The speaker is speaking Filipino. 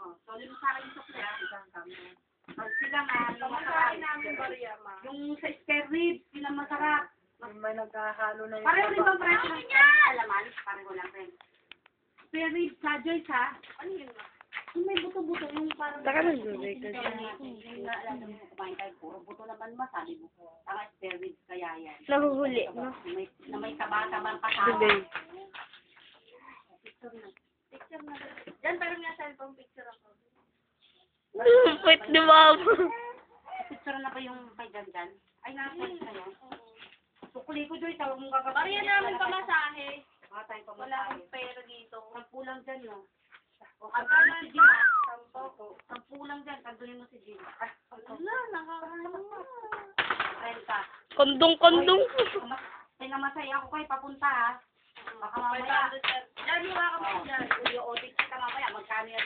Oh, so, yung sa akin yung sukli, pag sila nga, yung masarap. Yung sa spare ribs, sila masarap. May naghahalo na Pareho rin bang presyo ng alaman? Pareho lang rin. Spare ribs sa Joyce, ha? Ano yun? Yung may buto-buto, yung parang... Saka nag-break ka Yung naalala mo kumain tayo, puro buto naman masabi mo. Ang spare ribs kaya yan. Nahuhuli, no? Na may taba-tabang kasama. Today. Picture na. Diyan, pero nga cellphone picture ako. Wait, di ba? Picture na ba yung kay Janjan? Ay, nasa na yun. Sukuli ko, Joy, tawag mong kakapit. Mariya namin pamasahe. Mga tayong Wala pamasahe. akong pera dito. Sampu lang dyan, no? O, kantunin mo si Jim, ha? Sampu lang dyan, kantunin mo si Jim. Wala, nakakano. 30. Kondong-kondong. Pinamasay ako kayo, papunta, ha? Baka mamaya. Diyan, mga kapatid dyan. Uyo, audit kita mamaya, magkano yan?